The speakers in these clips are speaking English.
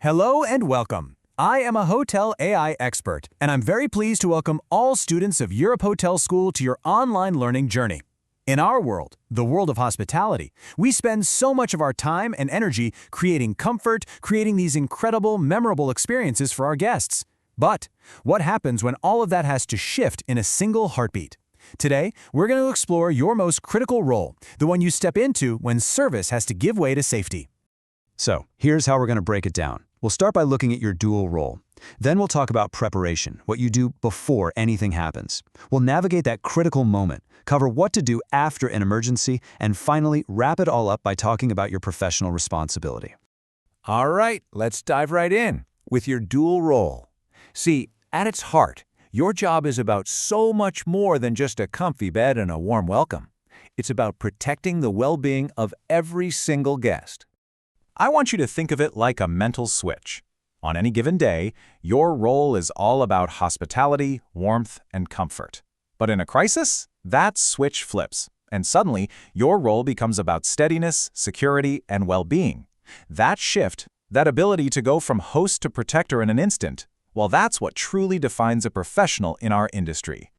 Hello and welcome. I am a hotel AI expert, and I'm very pleased to welcome all students of Europe Hotel School to your online learning journey. In our world, the world of hospitality, we spend so much of our time and energy creating comfort, creating these incredible, memorable experiences for our guests. But what happens when all of that has to shift in a single heartbeat? Today, we're going to explore your most critical role, the one you step into when service has to give way to safety. So, here's how we're going to break it down. We'll start by looking at your dual role. Then we'll talk about preparation, what you do before anything happens. We'll navigate that critical moment, cover what to do after an emergency, and finally wrap it all up by talking about your professional responsibility. All right, let's dive right in with your dual role. See, at its heart, your job is about so much more than just a comfy bed and a warm welcome. It's about protecting the well-being of every single guest. I want you to think of it like a mental switch. On any given day, your role is all about hospitality, warmth, and comfort. But in a crisis, that switch flips, and suddenly your role becomes about steadiness, security, and well-being. That shift, that ability to go from host to protector in an instant, well, that's what truly defines a professional in our industry.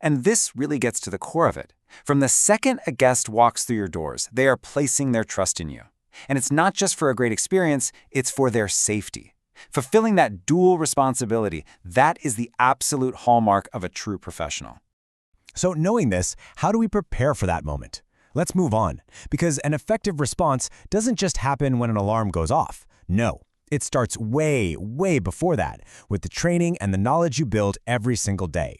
And this really gets to the core of it. From the second a guest walks through your doors, they are placing their trust in you. And it's not just for a great experience, it's for their safety. Fulfilling that dual responsibility, that is the absolute hallmark of a true professional. So knowing this, how do we prepare for that moment? Let's move on, because an effective response doesn't just happen when an alarm goes off. No, it starts way, way before that, with the training and the knowledge you build every single day.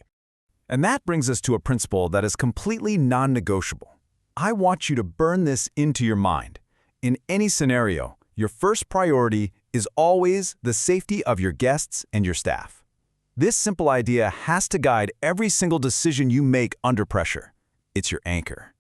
And that brings us to a principle that is completely non-negotiable. I want you to burn this into your mind. In any scenario, your first priority is always the safety of your guests and your staff. This simple idea has to guide every single decision you make under pressure. It's your anchor.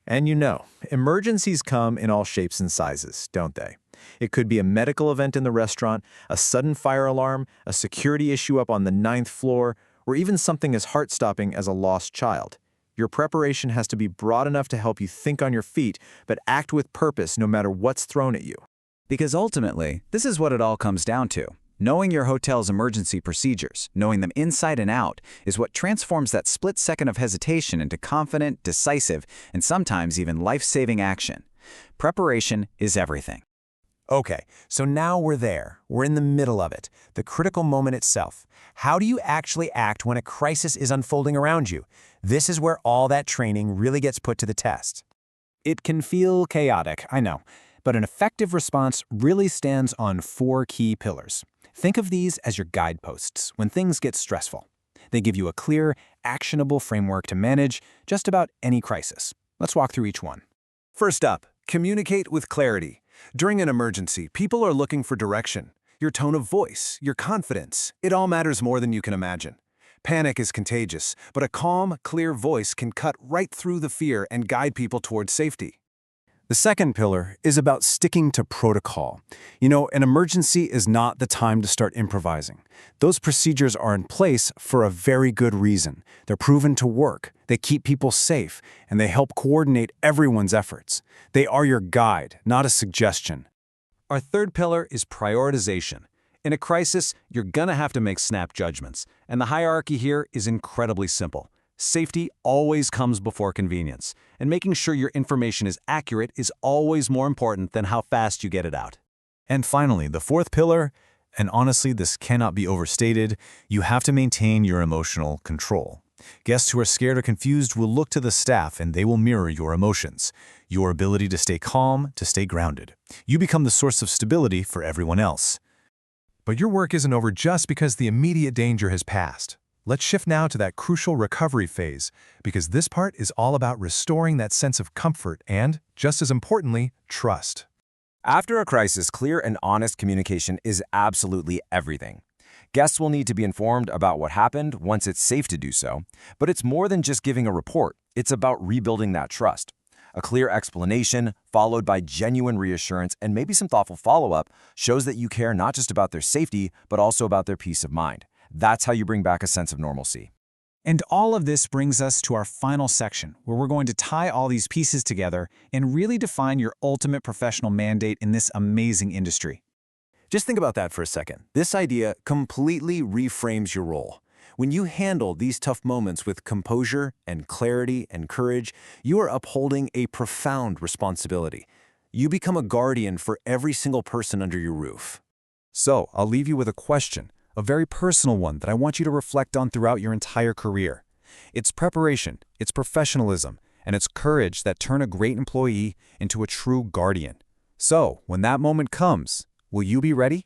And you know, emergencies come in all shapes and sizes, don't they? It could be a medical event in the restaurant, a sudden fire alarm, a security issue up on the 9th floor, or even something as heart-stopping as a lost child. Your preparation has to be broad enough to help you think on your feet, but act with purpose no matter what's thrown at you. Because ultimately, this is what it all comes down to. Knowing your hotel's emergency procedures, knowing them inside and out, is what transforms that split second of hesitation into confident, decisive, and sometimes even life-saving action. Preparation is everything. Okay, so now we're there. We're in the middle of it, the critical moment itself. How do you actually act when a crisis is unfolding around you? This is where all that training really gets put to the test. It can feel chaotic, I know, but an effective response really stands on 4 key pillars. Think of these as your guideposts when things get stressful. They give you a clear, actionable framework to manage just about any crisis. Let's walk through each one. First up, communicate with clarity. During an emergency, people are looking for direction. Your tone of voice, your confidence, it all matters more than you can imagine. Panic is contagious, but a calm, clear voice can cut right through the fear and guide people towards safety. The second pillar is about sticking to protocol. You know, an emergency is not the time to start improvising. Those procedures are in place for a very good reason. They're proven to work, they keep people safe, and they help coordinate everyone's efforts. They are your guide, not a suggestion. Our third pillar is prioritization. In a crisis, you're gonna have to make snap judgments, and the hierarchy here is incredibly simple. Safety always comes before convenience, and making sure your information is accurate is always more important than how fast you get it out. And finally, the fourth pillar, and honestly, this cannot be overstated, you have to maintain your emotional control. Guests who are scared or confused will look to the staff and they will mirror your emotions, your ability to stay calm, to stay grounded. You become the source of stability for everyone else. But your work isn't over just because the immediate danger has passed. Let's shift now to that crucial recovery phase, because this part is all about restoring that sense of comfort and, just as importantly, trust. After a crisis, clear and honest communication is absolutely everything. Guests will need to be informed about what happened once it's safe to do so, but it's more than just giving a report. It's about rebuilding that trust. A clear explanation, followed by genuine reassurance and maybe some thoughtful follow-up, shows that you care not just about their safety, but also about their peace of mind. That's how you bring back a sense of normalcy. And all of this brings us to our final section, where we're going to tie all these pieces together and really define your ultimate professional mandate in this amazing industry. Just think about that for a second. This idea completely reframes your role. When you handle these tough moments with composure and clarity and courage, you are upholding a profound responsibility. You become a guardian for every single person under your roof. So, I'll leave you with a question, a very personal one that I want you to reflect on throughout your entire career. It's preparation, it's professionalism, and it's courage that turn a great employee into a true guardian. So, when that moment comes, will you be ready?